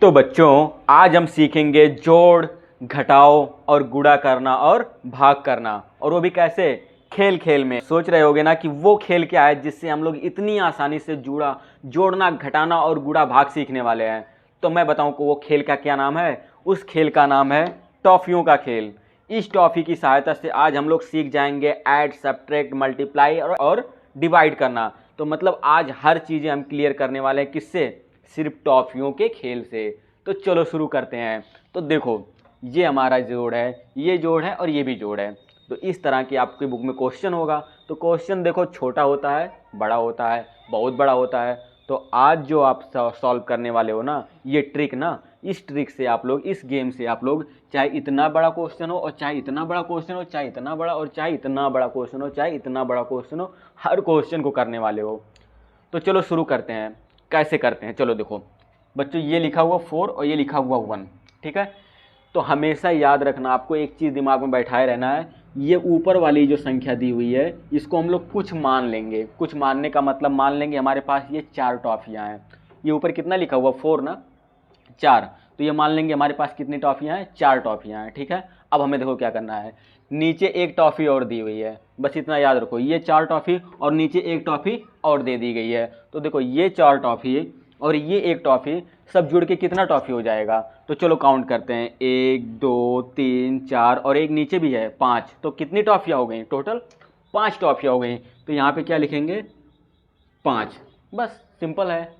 तो बच्चों आज हम सीखेंगे जोड़, घटाओ और गुणा करना और भाग करना, और वो भी कैसे, खेल खेल में। सोच रहे होगे ना कि वो खेल क्या है जिससे हम लोग इतनी आसानी से जोड़ना, घटाना और गुणा भाग सीखने वाले हैं। तो मैं बताऊं कि वो खेल का क्या नाम है। उस खेल का नाम है टॉफियों का खेल। इस टॉफी की सहायता से आज हम लोग सीख जाएंगे ऐड, सब्ट्रैक्ट, मल्टीप्लाई और डिवाइड करना। तो मतलब आज हर चीज़ें हम क्लियर करने वाले हैं, किससे? सिर्फ टॉफियों के खेल से। तो चलो शुरू करते हैं। तो देखो, ये हमारा जोड़ है, ये जोड़ है और ये भी जोड़ है। तो इस तरह की आपकी बुक में क्वेश्चन होगा। तो क्वेश्चन देखो, छोटा होता है, बड़ा होता है, बहुत बड़ा होता है। तो आज जो आप सॉल्व करने वाले हो ना, ये ट्रिक ना, इस ट्रिक से आप लोग, इस गेम से आप लोग, चाहे इतना बड़ा क्वेश्चन हो और चाहे इतना बड़ा क्वेश्चन हो, चाहे इतना बड़ा और चाहे इतना बड़ा क्वेश्चन हो, चाहे इतना बड़ा क्वेश्चन हो, हर क्वेश्चन को करने वाले हो। तो चलो शुरू करते हैं। कैसे करते हैं, चलो देखो बच्चों, ये लिखा हुआ 4 और ये लिखा हुआ 1, ठीक है। तो हमेशा याद रखना, आपको एक चीज़ दिमाग में बैठाए रहना है, ये ऊपर वाली जो संख्या दी हुई है इसको हम लोग कुछ मान लेंगे। कुछ मानने का मतलब, मान लेंगे हमारे पास ये 4 टॉफियाँ हैं। ये ऊपर कितना लिखा हुआ 4 ना, 4। तो ये मान लेंगे हमारे पास कितनी टॉफियाँ हैं, 4 टॉफियाँ हैं, ठीक है। अब हमें देखो क्या करना है, नीचे एक टॉफ़ी और दी हुई है, बस इतना याद रखो, ये 4 टॉफ़ी और नीचे एक टॉफ़ी और दे दी गई है। तो देखो, ये 4 टॉफ़ी और ये एक टॉफ़ी सब जुड़ के कितना टॉफ़ी हो जाएगा। तो चलो काउंट करते हैं, 1 2 3 4 और एक नीचे भी है 5। तो कितनी टॉफ़ियाँ हो गई टोटल? 5 टॉफ़ियाँ हो गई। तो यहाँ पे क्या लिखेंगे, 5। बस सिंपल है।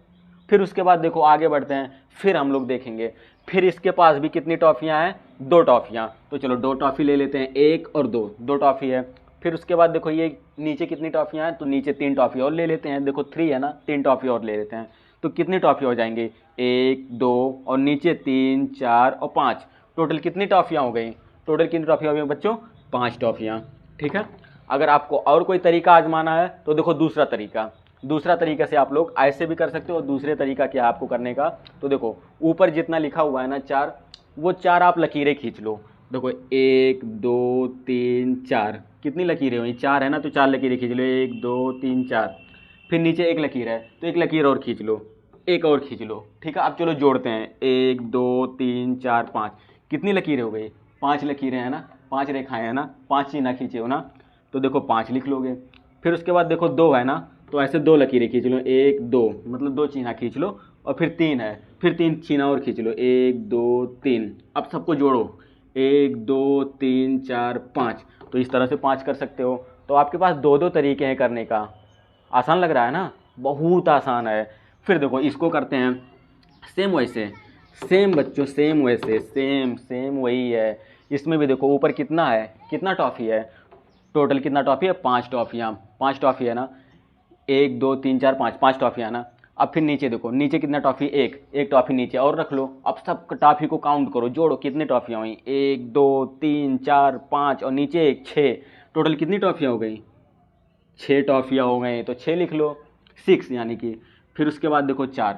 फिर उसके बाद देखो आगे बढ़ते हैं, फिर हम लोग देखेंगे, फिर इसके पास भी कितनी टॉफ़ियाँ हैं, 2 टॉफ़ियाँ। तो चलो 2 टॉफ़ी ले लेते हैं, 1 और 2, 2 टॉफ़ी है। फिर उसके बाद देखो ये नीचे कितनी टॉफ़ियाँ हैं, तो नीचे 3 टॉफ़ी और ले लेते हैं। देखो 3 है ना, 3 टॉफ़ी और ले लेते हैं। तो कितनी टॉफ़ी हो जाएंगी, 1 2 और नीचे 3 4 और 5। टोटल कितनी टॉफ़ियाँ हो गई, टोटल कितनी टॉफ़ियाँ हो गई बच्चों, 5 टॉफ़ियाँ, ठीक है। अगर आपको और कोई तरीका आजमाना है तो देखो दूसरा तरीका से आप लोग ऐसे भी कर सकते हो। दूसरे तरीका क्या है आपको करने का, तो देखो ऊपर जितना लिखा हुआ है ना 4, वो 4 आप लकीरें खींच लो। देखो 1 2 3 4, कितनी लकीरें हुई, 4 है ना, तो 4 लकीरें खींच लो, 1 2 3 4। फिर नीचे एक लकीर है, तो एक लकीर और खींच लो, एक और खींच लो, ठीक है। अब चलो जोड़ते हैं, 1 2 3 4 5। कितनी लकीरें हो गई, 5 लकीरें हैं ना, 5 रेखाएँ हैं ना, 5 चिन्ह खींचे हो ना, तो देखो 5 लिख लोगे। फिर उसके बाद देखो 2 है ना, तो ऐसे 2 लकीरें खींच लो, 1 2 मतलब 2 चिन्ह खींच लो। और फिर 3 है, फिर 3 चिन्ह और खींच लो, 1 2 3। अब सबको जोड़ो, 1 2 3 4 5। तो इस तरह से 5 कर सकते हो। तो आपके पास 2 तरीके हैं करने का। आसान लग रहा है ना, बहुत आसान है। फिर देखो इसको करते हैं सेम वैसे, सेम बच्चों, सेम वैसे, सेम वही है। इसमें भी देखो ऊपर कितना है, कितना टॉफ़ी है, टोटल कितना टॉफ़ी है, 5 टॉफ़ियाँ, 5 टॉफ़ी है ना, 1 2 3 4 5, 5 टॉफ़ियाँ ना। अब फिर नीचे देखो, नीचे कितना टॉफ़ी, एक टॉफ़ी नीचे और रख लो। अब सब टॉफ़ी को काउंट करो, जोड़ो, कितनी टॉफ़ियाँ हुई, 1 2 3 4 5 और नीचे एक 6। टोटल कितनी टॉफ़ियाँ हो गई, 6 टॉफ़ियाँ हो गई। तो 6 लिख लो, 6 यानी कि। फिर उसके बाद देखो 4,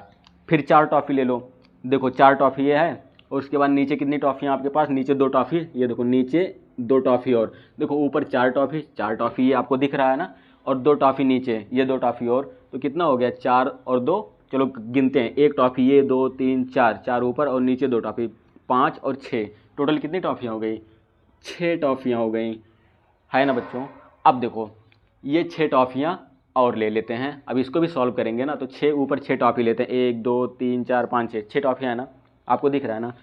फिर 4 टॉफ़ी ले लो। देखो 4 टॉफ़ी ये है, और उसके बाद नीचे कितनी टॉफ़ियाँ आपके पास, नीचे 2 टॉफ़ी, ये देखो नीचे 2 टॉफ़ी और देखो ऊपर 4 टॉफ़ी, 4 टॉफ़ी ये आपको दिख रहा है ना, और 2 टॉफ़ी नीचे, ये 2 टॉफ़ी और, तो कितना हो गया, 4 और 2। चलो गिनते हैं, एक टॉफ़ी, ये 2 3 4, 4 ऊपर और नीचे 2 टॉफ़ी, 5 और 6। टोटल कितनी टॉफ़ियाँ हो गई, 6 टॉफ़ियाँ हो गई, है ना बच्चों। अब देखो ये 6 टॉफ़ियाँ और ले लेते हैं। अब इसको भी सॉल्व करेंगे ना, तो 6 ऊपर 6 टॉफ़ी लेते हैं, 1 2 3 4 5 6, 6 टॉफ़ियाँ है ना, आपको दिख रहा है ना।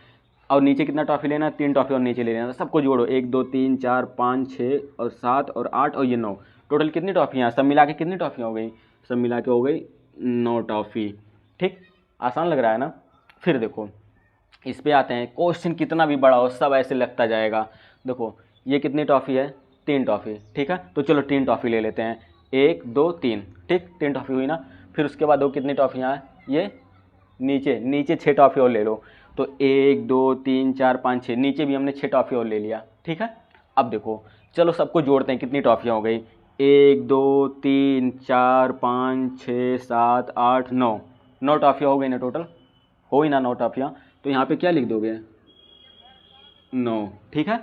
और नीचे कितना टॉफ़ी लेना है, 3 टॉफ़ी और नीचे ले लेना। सबको जोड़ो, 1 2 3 4 5 6 और 7 और 8 और ये 9। टोटल कितनी टॉफ़ियाँ, सब मिला के कितनी टॉफ़ियाँ हो गई, सब मिला के हो गई 9 टॉफ़ी, ठीक। आसान लग रहा है ना। फिर देखो इस पे आते हैं, क्वेश्चन कितना भी बड़ा हो सब ऐसे लगता जाएगा। देखो ये कितनी टॉफ़ी है, 3 टॉफ़ी, ठीक है। तो चलो 3 टॉफ़ी ले लेते हैं, 1 2 3, ठीक, 3 टॉफ़ी हुई ना। फिर उसके बाद वो कितनी टॉफ़ियाँ हैं, ये नीचे 6 टॉफ़ी और ले लो। तो 1 2 3 4 5 6, नीचे भी हमने 6 टॉफ़ी और ले लिया, ठीक है। अब देखो चलो सबको जोड़ते हैं, कितनी टॉफ़ियाँ हो गई, 1 2 3 4 5 6 7 8 9, 9 टॉफ़ियाँ हो गई ना टोटल, हो ही ना 9 टॉफ़ियाँ। तो यहाँ पे क्या लिख दोगे, 9, ठीक है।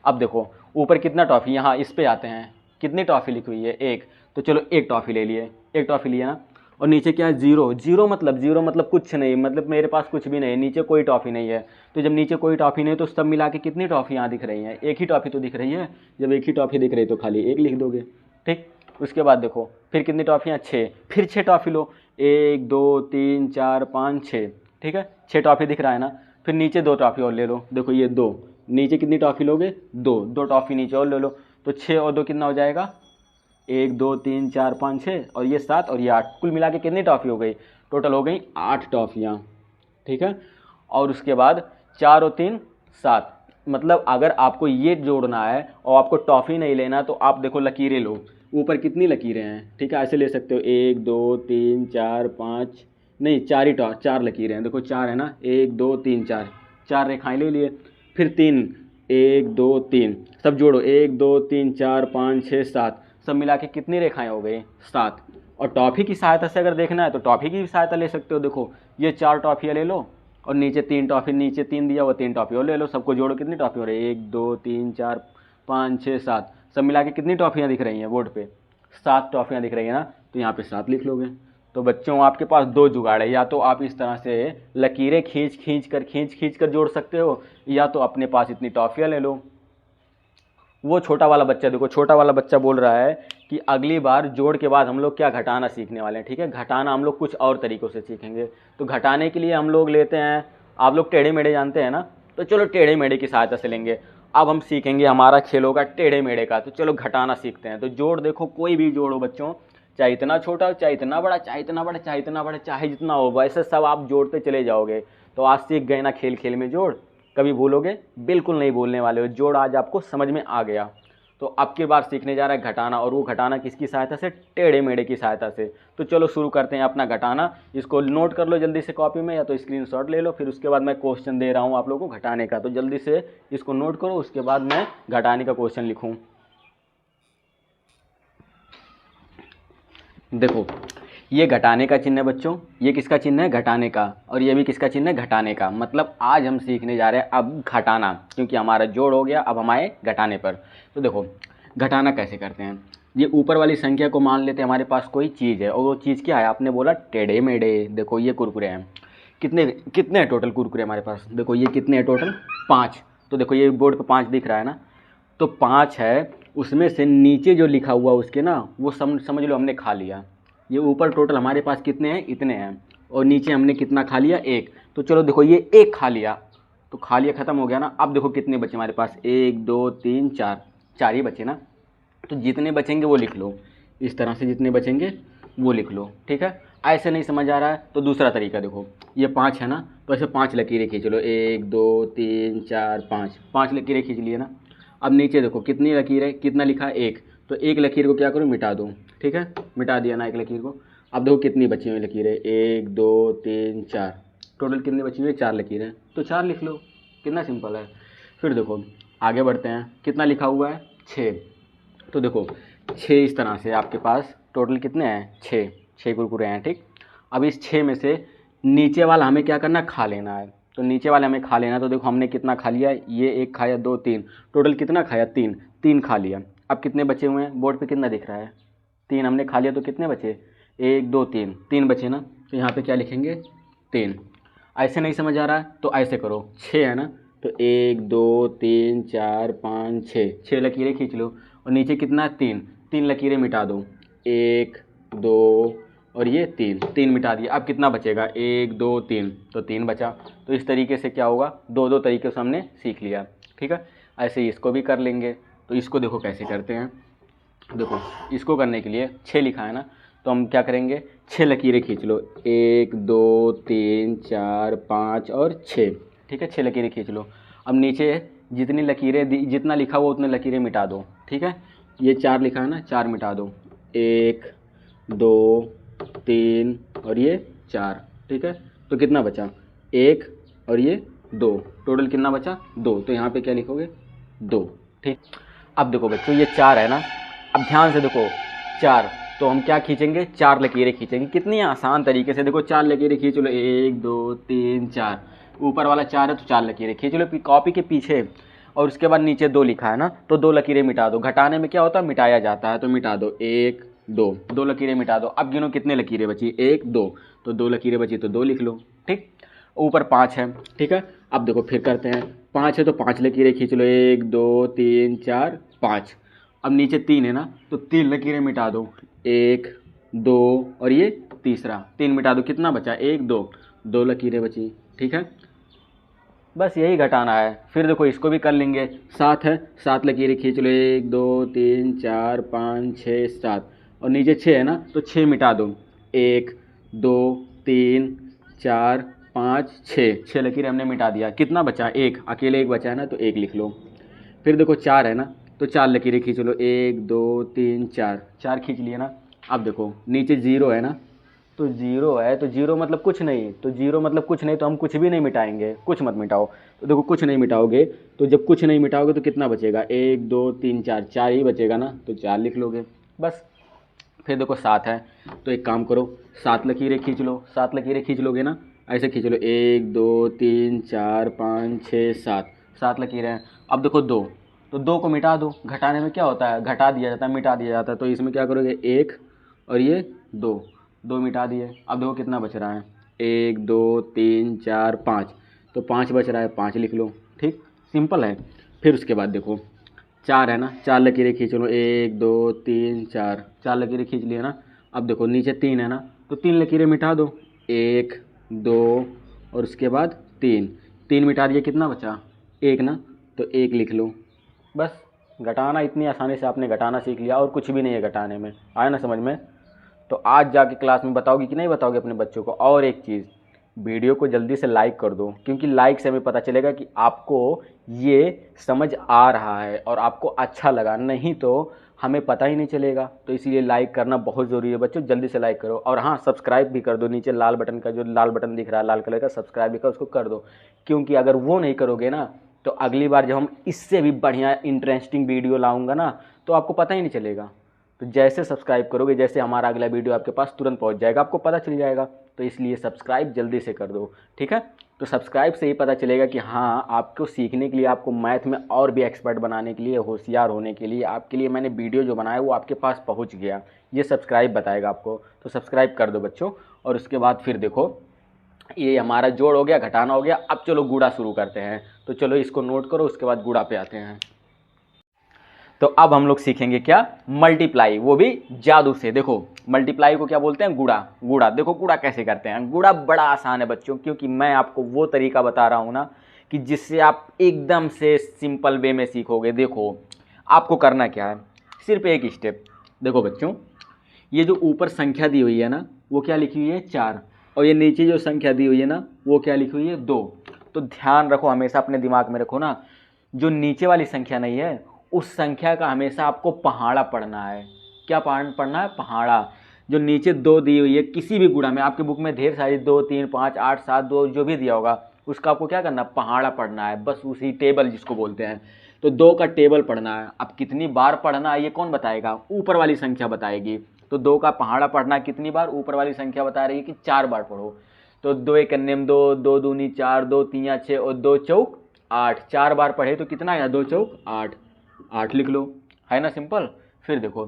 अब देखो ऊपर कितना टॉफ़ी, यहाँ इस पे आते हैं, कितनी टॉफ़ी लिखी हुई है, 1। तो चलो 1 टॉफ़ी ले लिए, 1 टॉफ़ी लिया ना। और नीचे क्या है, जीरो। जीरो मतलब कुछ नहीं, मतलब मेरे पास कुछ भी नहीं, नीचे कोई टॉफ़ी नहीं है। तो जब नीचे कोई टॉफ़ी नहीं है तो सब मिला के कितनी टॉफ़ी यहाँ दिख रही हैं, एक ही टॉफ़ी तो दिख रही है। जब एक ही टॉफ़ी दिख रही है तो खाली एक लिख दोगे, ठीक। उसके बाद देखो फिर कितनी टॉफ़ियाँ, 6, फिर 6 टॉफ़ी लो, 1 2 3 4 5 6, ठीक है, 6 टॉफ़ी दिख रहा है ना। फिर नीचे 2 टॉफ़ी और ले लो, देखो ये 2, नीचे कितनी टॉफ़ी लोगे, 2, 2 टॉफ़ी नीचे और ले लो। तो 6 और 2 कितना हो जाएगा, 1 2 3 4 5 6, और ये 7 और ये 8, कुल मिला के कितनी टॉफ़ी हो गई, टोटल हो गई 8 टॉफ़ियाँ, ठीक है। और उसके बाद 4 और 3 7, मतलब अगर आपको ये जोड़ना है और आपको टॉफ़ी नहीं लेना तो आप देखो लकीरें लो, ऊपर कितनी लकीरें हैं, ठीक है, ऐसे ले सकते हो, 1 2 3 4 5, नहीं 4 ही 4 लकीरें हैं, देखो 4 है ना, 1 2 3 4, 4 रेखाएं ले लिए। फिर 3, 1 2 3, सब जोड़ो, 1 2 3 4 5 6 7, सब मिला के कितनी रेखाएं हो गई, 7। और टॉफ़ी की सहायता से अगर देखना है तो टॉफ़ी की भी सहायता ले सकते हो, देखो ये 4 टॉफ़ियाँ ले लो और नीचे 3 टॉफ़ी, नीचे 3 दिया हुआ, 3 टॉफ़ी और ले लो, सबको जोड़ो, कितनी टॉफ़ी हो रही है, 1 2 3 4 5 6 7, सब मिला के कितनी टॉफ़ियाँ दिख रही हैं बोर्ड पे, 7 टॉफ़ियाँ दिख रही हैं ना, तो यहाँ पे 7 लिख लोगे। तो बच्चों आपके पास 2 जुगाड़ है, या तो आप इस तरह से लकीरें खींच कर जोड़ सकते हो, या तो अपने पास इतनी टॉफ़ियाँ ले लो। वो छोटा वाला बच्चा, देखो छोटा वाला बच्चा बोल रहा है कि अगली बार जोड़ के बाद हम लोग क्या घटाना सीखने वाले हैं, ठीक है, घटाना हम लोग कुछ और तरीक़ों से सीखेंगे। तो घटाने के लिए हम लोग लेते हैं, आप लोग टेढ़े मेढ़े जानते हैं ना, तो चलो टेढ़े मेढ़े की सहायता से लेंगे। अब हम सीखेंगे, हमारा खेल होगा टेढ़े मेढ़े का, तो चलो घटाना सीखते हैं। तो जोड़ देखो, कोई भी जोड़ हो बच्चों, चाहे इतना छोटा हो, चाहे इतना बड़ा, चाहे इतना बड़ा, चाहे इतना बड़ा, चाहे जितना हो, वैसे सब आप जोड़ते चले जाओगे। तो आज सीख गए ना खेल खेल में जोड़, कभी भूलोगे बिल्कुल नहीं भूलने वाले हो, जोड़ आज आपको समझ में आ गया। तो अब की बार सीखने जा रहा है घटाना, और वो घटाना किसकी सहायता से, टेढ़े मेढ़े की सहायता से। तो चलो शुरू करते हैं अपना घटाना। इसको नोट कर लो जल्दी से कॉपी में, या तो स्क्रीनशॉट ले लो, फिर उसके बाद मैं क्वेश्चन दे रहा हूँ आप लोगों को घटाने का, तो जल्दी से इसको नोट करो, उसके बाद मैं घटाने का क्वेश्चन लिखूँ। देखो ये घटाने का चिन्ह है बच्चों, ये किसका चिन्ह है, घटाने का, और ये भी किसका चिन्ह है, घटाने का। मतलब आज हम सीखने जा रहे हैं अब घटाना, क्योंकि हमारा जोड़ हो गया, अब हम आए घटाने पर। तो देखो घटाना कैसे करते हैं, ये ऊपर वाली संख्या को मान लेते हैं हमारे पास कोई चीज़ है, और वो चीज़ क्या है, आपने बोला टेढ़े मेढ़े। देखो ये कुरकुरे हैं, कितने कितने हैं टोटल कुरकुरे हमारे पास, देखो ये कितने हैं टोटल, 5। तो देखो ये बोर्ड पर 5 दिख रहा है ना, तो 5 है, उसमें से नीचे जो लिखा हुआ उसके ना, वो समझ लो हमने खा लिया। ये ऊपर टोटल हमारे पास कितने हैं, इतने हैं, और नीचे हमने कितना खा लिया, 1। तो चलो देखो ये 1 खा लिया, तो खा लिया, ख़त्म हो गया ना। अब देखो कितने बचे हमारे पास, 1 2 3 4, 4 ही बचे ना। तो जितने बचेंगे वो लिख लो, इस तरह से जितने बचेंगे वो लिख लो, ठीक है। ऐसे नहीं समझ आ रहा है तो दूसरा तरीका देखो, ये 5 है ना, तो ऐसे 5 लकीरें खींच लो, 1 2 3 4 5, 5 लकीरें खींच लिए ना। अब नीचे देखो कितनी लकीरें, कितना लिखा है, 1, तो एक लकीर को क्या करो, मिटा दो, ठीक है, मिटा दिया ना एक लकीर को। अब देखो कितनी बची हुई लकीरें, 1 2 3 4, टोटल कितनी बची हुई है, 4 लकीरें, तो 4 लिख लो, कितना सिंपल है। फिर देखो आगे बढ़ते हैं, कितना लिखा हुआ है, 6। तो देखो 6 इस तरह से आपके पास टोटल कितने हैं, 6 कुरकुरे हैं, ठीक। अब इस 6 में से नीचे वाला हमें क्या करना है, खा लेना है। तो नीचे वाले हमें खा लेना है, तो देखो हमने कितना खा लिया, ये 1 खाया, 2 3, टोटल कितना खाया, 3 खा लिया। अब कितने बचे हुए हैं, बोर्ड पे कितना दिख रहा है, 3 हमने खा लिया, तो कितने बचे, 1 2 3 बचे ना। तो यहाँ पे क्या लिखेंगे, 3। ऐसे नहीं समझ आ रहा है तो ऐसे करो, 6 है ना, तो 1 2 3 4 5 6 लकीरें खींच लो, और नीचे कितना है, 3 लकीरें मिटा दो, 1 2 और ये 3 मिटा दिया। अब कितना बचेगा, 1 2 3, तो 3 बचा। तो इस तरीके से क्या होगा, दो तरीके से हमने सीख लिया, ठीक है। ऐसे ही इसको भी कर लेंगे। तो इसको देखो कैसे करते हैं, देखो इसको करने के लिए 6 लिखा है ना, तो हम क्या करेंगे, 6 लकीरें खींच लो, 1 2 3 4 5 और 6, ठीक है, 6 लकीरें खींच लो। अब नीचे जितनी लकीरें, जितना लिखा हुआ उतने लकीरें मिटा दो, ठीक है। ये 4 लिखा है ना, 4 मिटा दो, 1 2 3 और ये 4, ठीक है। तो कितना बचा, 1 और ये 2, टोटल कितना बचा, 2। तो यहाँ पे क्या लिखोगे, 2, ठीक। अब देखो बच्चों ये 4 है ना, अब ध्यान से देखो 4, तो हम क्या खींचेंगे, 4 लकीरें खींचेंगे। कितनी आसान तरीके से, देखो 4 लकीरें खींच लो, 1 2 3 4, ऊपर वाला 4 है तो 4 लकीरें खींच लो कॉपी के पीछे। और उसके बाद नीचे 2 लिखा है ना, तो 2 लकीरें मिटा दो। घटाने में क्या होता है, मिटाया जाता है, तो मिटा दो, 1 दो, दो लकीरें मिटा दो। अब गिनो कितने लकीरें बची, एक दो, तो दो लकीरें बची तो दो लिख लो, ठीक। ऊपर 5 है, ठीक है। अब देखो फिर करते हैं, 5 है तो 5 लकीरें खींच लो, 1 2 3 4 5। अब नीचे 3 है ना, तो 3 लकीरें मिटा दो, 1 2 और ये तीसरा, 3 मिटा दो, कितना बचा, 1 2, 2 लकीरें बची, ठीक है। बस यही घटाना है। फिर देखो इसको भी कर लेंगे, 7 है, 7 लकीरें खींच लो, 1 2 3 4 5 6 7 और नीचे 6 है ना, तो 6 मिटा दो, 1 2 3 4 5 6 लकीरें हमने मिटा दिया, कितना बचा, एक, अकेले एक बचा है ना, तो एक लिख लो। फिर देखो 4 है ना, तो 4 लकीरें खींच लो, 1 2 3 4, 4 खींच लिए ना। अब देखो नीचे 0 है ना, तो 0 है, तो 0 मतलब कुछ नहीं, तो 0 मतलब कुछ नहीं, तो हम कुछ भी नहीं मिटाएंगे, कुछ मत मिटाओ। तो देखो कुछ नहीं मिटाओगे, तो जब कुछ नहीं मिटाओगे तो कितना बचेगा, 1 2 3 4, 4 ही बचेगा ना, तो 4 लिख लोगे बस। फिर देखो 7 है, तो एक काम करो, 7 लकीरें खींच लो, 7 लकीरें खींच लोगे ना, ऐसे खींच लो, 1 2 3 4 5 6 7, 7 लकीरें हैं। अब देखो 2, तो 2 को मिटा दो, घटाने में क्या होता है, घटा दिया जाता है, मिटा दिया जाता है। तो इसमें क्या करोगे, 1 और ये 2, 2 मिटा दिए। अब देखो कितना बच रहा है, 1 2 3 4 5, तो 5 बच रहा है, 5 लिख लो, ठीक, सिंपल है। फिर उसके बाद देखो 4 है ना, 4 लकीरें खींच लो, 1 2 3 4, 4 लकीरें खींच लिए ना। अब देखो नीचे 3 है ना, तो 3 लकीरें मिटा दो, 1 2 और उसके बाद 3, 3 मिटा दिए, कितना बचा, 1 ना, तो 1 लिख लो बस। घटाना इतनी आसानी से आपने घटाना सीख लिया, और कुछ भी नहीं है घटाने में, आया ना समझ में। तो आज जाके क्लास में बताओगे कि नहीं बताओगे अपने बच्चों को। और एक चीज़, वीडियो को जल्दी से लाइक कर दो, क्योंकि लाइक से हमें पता चलेगा कि आपको ये समझ आ रहा है और आपको अच्छा लगा, नहीं तो हमें पता ही नहीं चलेगा। तो इसीलिए लाइक करना बहुत ज़रूरी है बच्चों, जल्दी से लाइक करो। और हाँ, सब्सक्राइब भी कर दो, नीचे लाल बटन का, जो लाल बटन दिख रहा है लाल कलर का, सब्सक्राइब भी कर, उसको कर दो। क्योंकि अगर वो नहीं करोगे ना, तो अगली बार जब हम इससे भी बढ़िया इंटरेस्टिंग वीडियो लाऊंगा ना, तो आपको पता ही नहीं चलेगा। तो जैसे सब्सक्राइब करोगे, जैसे हमारा अगला वीडियो आपके पास तुरंत पहुंच जाएगा, आपको पता चल जाएगा। तो इसलिए सब्सक्राइब जल्दी से कर दो, ठीक है। तो सब्सक्राइब से ही पता चलेगा कि हाँ, आपको सीखने के लिए, आपको मैथ में और भी एक्सपर्ट बनाने के लिए, होशियार होने के लिए, आपके लिए मैंने वीडियो जो बनाया वो आपके पास पहुँच गया, ये सब्सक्राइब बताएगा आपको। तो सब्सक्राइब कर दो बच्चों। और उसके बाद फिर देखो, ये हमारा जोड़ हो गया, घटाना हो गया। अब चलो गुणा शुरू करते हैं। तो चलो इसको नोट करो, उसके बाद गुणा पे आते हैं। तो अब हम लोग सीखेंगे क्या, मल्टीप्लाई, वो भी जादू से। देखो मल्टीप्लाई को क्या बोलते हैं, गुणा। गुणा देखो गुणा कैसे करते हैं। गुणा बड़ा आसान है बच्चों, क्योंकि मैं आपको वो तरीका बता रहा हूँ ना, कि जिससे आप एकदम से सिंपल वे में सीखोगे। देखो आपको करना क्या है, सिर्फ एक स्टेप। देखो बच्चों, ये जो ऊपर संख्या दी हुई है ना, वो क्या लिखी हुई है, 4। और ये नीचे जो संख्या दी हुई है ना, वो क्या लिखी हुई है, 2। तो ध्यान रखो, हमेशा अपने दिमाग में रखो ना, जो नीचे वाली संख्या नहीं है, उस संख्या का हमेशा आपको पहाड़ा पढ़ना है। क्या पढ़ना है, पहाड़ा। जो नीचे 2 दी हुई है, किसी भी गुणा में, आपके बुक में ढेर सारी 2 3 5 8 7 2 जो भी दिया होगा, उसका आपको क्या करना है, पहाड़ा पढ़ना है, बस उसी टेबल जिसको बोलते हैं। तो 2 का टेबल पढ़ना है। अब कितनी बार पढ़ना है ये कौन बताएगा, ऊपर वाली संख्या बताएगी। तो 2 का पहाड़ा पढ़ना कितनी बार, ऊपर वाली संख्या बता रही है कि 4 बार पढ़ो। तो 2 एक अन्यम 2, 2 दूनी 4, 2 तीया 6 और 2 चौक 8, 4 बार पढ़े तो कितना आया, 2 चौक 8, 8 लिख लो, है ना सिंपल। फिर देखो,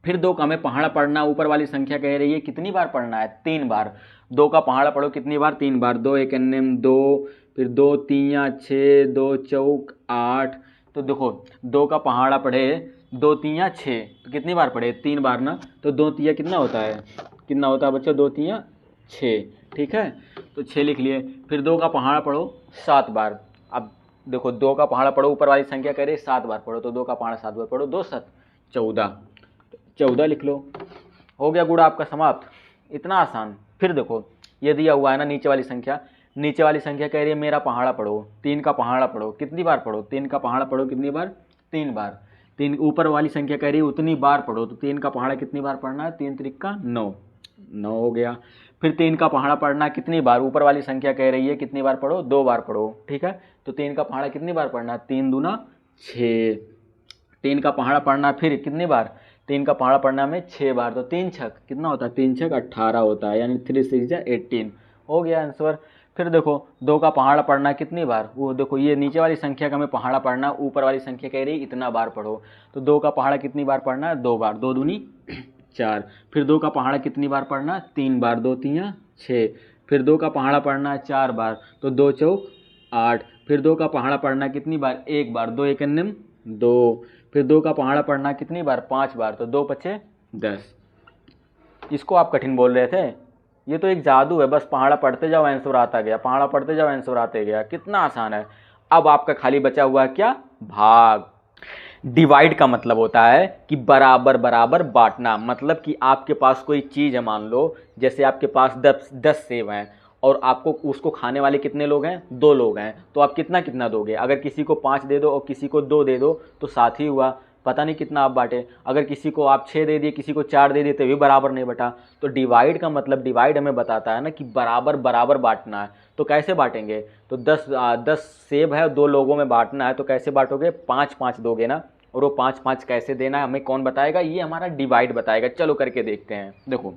फिर 2 का हमें पहाड़ा पढ़ना, ऊपर वाली संख्या कह रही है कितनी बार पढ़ना है, 3 बार। 2 का पहाड़ा पढ़ो कितनी बार, 3 बार। 2 एक अन्यम 2, फिर 2 तीया 6, 2 चौक 8। तो देखो 2 का पहाड़ा पढ़े, 2 तीया 6, तो कितनी बार पढ़े, 3 बार ना। तो 2 तीया कितना होता है, कितना होता है बच्चों, 2 तीया 6, ठीक है। तो 6 लिख लिए। फिर 2 का पहाड़ा पढ़ो 7 बार। अब देखो 2 का पहाड़ा पढ़ो, ऊपर वाली संख्या कह रही है 7 बार पढ़ो, तो 2 का पहाड़ा 7 बार पढ़ो, 2 7 14, 14 लिख लो। हो गया गुणा आपका समाप्त, इतना आसान। फिर देखो ये दिया हुआ है ना नीचे वाली संख्या, नीचे वाली संख्या कह रही है मेरा पहाड़ा पढ़ो, 3 का पहाड़ा पढ़ो, कितनी बार पढ़ो, 3 का पहाड़ा पढ़ो कितनी बार, 3 बार। 3 ऊपर वाली संख्या कह रही है उतनी बार पढ़ो, तो 3 का पहाड़ा कितनी बार पढ़ना है, 3 त्रिक का 9, 9 हो गया। फिर 3 का पहाड़ा पढ़ना कितनी बार, ऊपर वाली संख्या कह रही है कितनी बार पढ़ो, 2 बार पढ़ो, ठीक है। तो 3 का पहाड़ा कितनी बार पढ़ना है, 3 दूना 6। 3 का पहाड़ा पढ़ना फिर कितनी बार, 3 का पहाड़ा पढ़ना में 6 बार। तो 3 छक कितना होता है, 3 छक 18 होता है, यानी 3 6 18, हो गया आंसर। फिर देखो 2 का पहाड़ा पढ़ना कितनी बार, वो देखो ये नीचे वाली संख्या का हमें पहाड़ा पढ़ना, ऊपर वाली संख्या कह रही है इतना बार पढ़ो। तो 2 का पहाड़ा कितनी बार पढ़ना है, 2 बार। 2 दूनी 4। फिर 2 का पहाड़ा कितनी बार पढ़ना, 3 बार, 2 3 6। फिर 2 का पहाड़ा पढ़ना है 4 बार, तो 2 चौक 8। फिर 2 का पहाड़ा पढ़ना कितनी बार, 1 बार, 2 एक 2। फिर 2 का पहाड़ा पढ़ना कितनी बार, 5 बार, तो 2 पचे 10। इसको आप कठिन बोल रहे थे, ये तो एक जादू है, बस पहाड़ा पढ़ते जाओ आंसर आता गया, पहाड़ा पढ़ते जाओ आंसर आते गया, कितना आसान है। अब आपका खाली बचा हुआ है क्या, भाग। डिवाइड का मतलब होता है कि बराबर बराबर बांटना, मतलब कि आपके पास कोई चीज़ है, मान लो जैसे आपके पास 10 सेब हैं और आपको उसको खाने वाले कितने लोग हैं, 2 लोग हैं, तो आप कितना कितना दोगे। अगर किसी को 5 दे दो और किसी को 2 दे दो तो 7 ही हुआ, पता नहीं कितना आप बांटे। अगर किसी को आप 6 दे दिए, किसी को 4 दे दिए तो भी बराबर नहीं बटा। तो डिवाइड का मतलब, डिवाइड हमें बताता है ना कि बराबर बराबर बांटना है। तो कैसे बांटेंगे, तो 10 सेब है, 2 लोगों में बांटना है, तो कैसे बांटोगे, 5-5 दोगे ना। और वो 5-5 कैसे देना है हमें कौन बताएगा, ये हमारा डिवाइड बताएगा। चलो करके देखते हैं। देखो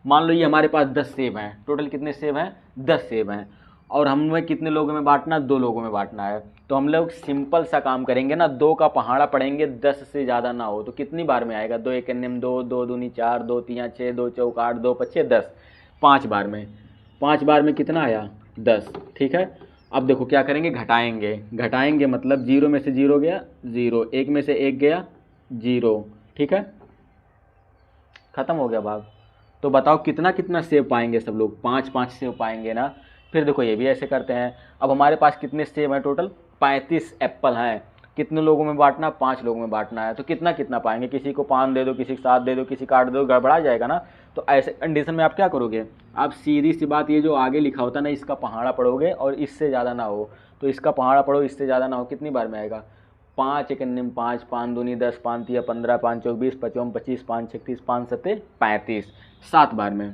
मान लो ये हमारे पास 10 सेब हैं, टोटल कितने सेब हैं, 10 सेब हैं, और हमें कितने लोगों में बांटना, 2 लोगों में बांटना है। तो हम लोग सिंपल सा काम करेंगे ना, 2 का पहाड़ा पढ़ेंगे, 10 से ज़्यादा ना हो, तो कितनी बार में आएगा, 2 एक 2, 2 दूनी 4, 2 3 6, 2 चौक 8, 2 पचे 10, 5 बार में। 5 बार में कितना आया, 10। ठीक है, अब देखो क्या करेंगे, घटाएंगे। घटाएंगे मतलब 0 में से 0 गया 0, 1 में से 1 गया 0। ठीक है, खत्म हो गया भाग। तो बताओ कितना कितना सेब पाएंगे सब लोग, 5-5 सेब पाएंगे ना। फिर देखो ये भी ऐसे करते हैं। अब हमारे पास कितने सेब हैं, टोटल 35 एप्पल हैं। कितने लोगों में बांटना, 5 लोगों में बांटना है, तो कितना कितना पाएंगे, किसी को 5 दे दो, किसी को 7 दे दो, किसी को 8 दे दो, गड़बड़ा जाएगा ना। तो ऐसे कंडीशन में आप क्या करोगे, आप सीधी सी बात, ये जो आगे लिखा होता है ना, इसका पहाड़ा पढ़ोगे और इससे ज़्यादा ना हो, तो इसका पहाड़ा पढ़ो, इससे ज़्यादा ना हो, कितनी बार में आएगा, 5 एक 5, 5 दूनी 10, 5 तिया 15, 5 चौक 20, 55 25, 5 छक 30, 5 सत्ते 35, 7 बार में।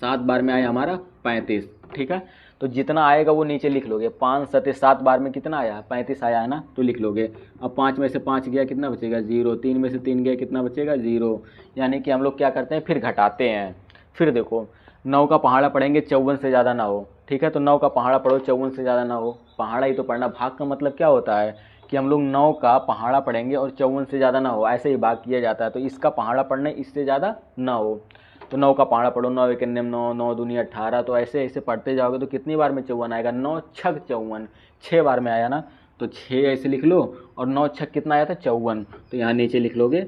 7 बार में आया हमारा 35। ठीक है, तो जितना आएगा वो नीचे लिख लोगे। 5 सत्ते 7 बार में कितना आया, 35 आया है ना, तो लिख लोगे। अब 5 में से 5 गया, कितना बचेगा, 0। 3 में से 3 गया, कितना बचेगा, 0। यानी कि हम लोग क्या करते हैं, फिर घटाते हैं। फिर देखो 9 का पहाड़ा पढ़ेंगे, 54 से ज़्यादा ना हो। ठीक है, तो 9 का पहाड़ा पढ़ो, 54 से ज़्यादा ना हो, पहाड़ा ही तो पढ़ना। भाग का मतलब क्या होता है कि हम लोग 9 का पहाड़ा पढ़ेंगे और 54 से ज़्यादा ना हो, ऐसे ही भाग किया जाता है। तो इसका पहाड़ा पढ़ना इससे ज़्यादा ना हो, तो 9 का पहाड़ा पढ़ो, 9 एक 9, 9 दूनी 18, तो ऐसे ऐसे पढ़ते जाओगे तो कितनी बार में 54 आएगा, 9 छक 54, 6 बार में आया ना, तो 6 ऐसे लिख लो, और 9 छक कितना आया था, 54, तो यहाँ नीचे लिख लोगे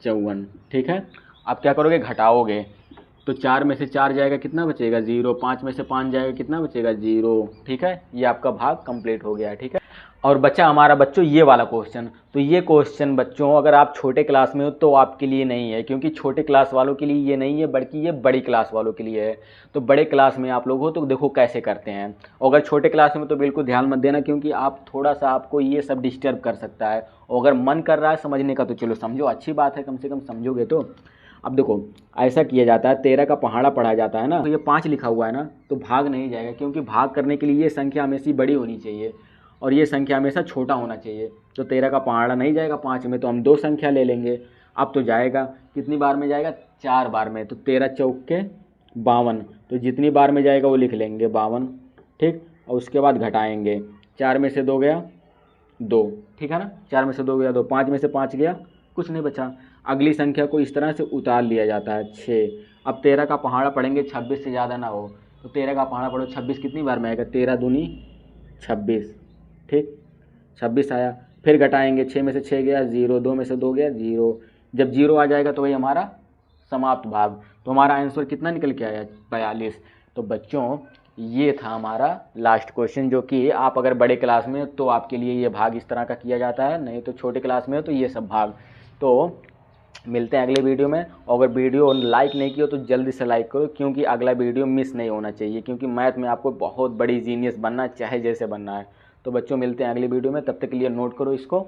54। ठीक है, आप क्या करोगे, घटाओगे, तो 4 में से 4 जाएगा, कितना बचेगा, 0। 5 में से 5 जाएगा, कितना बचेगा, 0। ठीक है, ये आपका भाग कंप्लीट हो गया। ठीक है, और बच्चा हमारा बच्चों ये वाला क्वेश्चन, तो ये क्वेश्चन बच्चों अगर आप छोटे क्लास में हो तो आपके लिए नहीं है, क्योंकि छोटे क्लास वालों के लिए ये नहीं है, बल्कि ये बड़ी क्लास वालों के लिए है। तो बड़े क्लास में आप लोग हो तो देखो कैसे करते हैं, अगर छोटे क्लास में तो बिल्कुल ध्यान मत देना, क्योंकि आप थोड़ा सा आपको ये सब डिस्टर्ब कर सकता है। और अगर मन कर रहा है समझने का तो चलो समझो, अच्छी बात है, कम से कम समझोगे तो। अब देखो ऐसा किया जाता है, 13 का पहाड़ा पढ़ा जाता है ना, तो ये 5 लिखा हुआ है ना, तो भाग नहीं जाएगा, क्योंकि भाग करने के लिए ये संख्या हमेशा बड़ी होनी चाहिए और ये संख्या हमेशा छोटा होना चाहिए। तो 13 का पहाड़ा नहीं जाएगा 5 में, तो हम 2 संख्या ले लेंगे। अब तो जाएगा, कितनी बार में जाएगा, 4 बार में, तो 13 चौक के 52, तो जितनी बार में जाएगा वो लिख लेंगे 52। ठीक, और उसके बाद घटाएंगे, 4 में से 2 गया 2, ठीक है ना, 4 में से 2 गया 2, 5 में से 5 गया, कुछ नहीं बचा। अगली संख्या को इस तरह से उतार लिया जाता है, 6। अब 13 का पहाड़ा पढ़ेंगे, 26 से ज़्यादा ना हो, तो 13 का पहाड़ा पढ़ो, 26 कितनी बार में आएगा, 13 दूनी 26। ठीक, 26 आया, फिर घटाएंगे, 6 में से 6 गया 0, 2 में से 2 गया 0। जब 0 आ जाएगा तो वही हमारा समाप्त भाग, तो हमारा आंसर कितना निकल के आया, 42। तो बच्चों ये था हमारा लास्ट क्वेश्चन, जो कि आप अगर बड़े क्लास में तो आपके लिए ये भाग इस तरह का किया जाता है, नहीं तो छोटे क्लास में हो तो ये सब भाग। तो मिलते हैं अगले वीडियो में, और अगर वीडियो लाइक नहीं किया तो जल्दी से लाइक करो, क्योंकि अगला वीडियो मिस नहीं होना चाहिए, क्योंकि मैथ में आपको बहुत बड़ी जीनियस बनना है, चाहे जैसे बनना है। तो बच्चों मिलते हैं अगली वीडियो में, तब तक के लिए नोट करो इसको।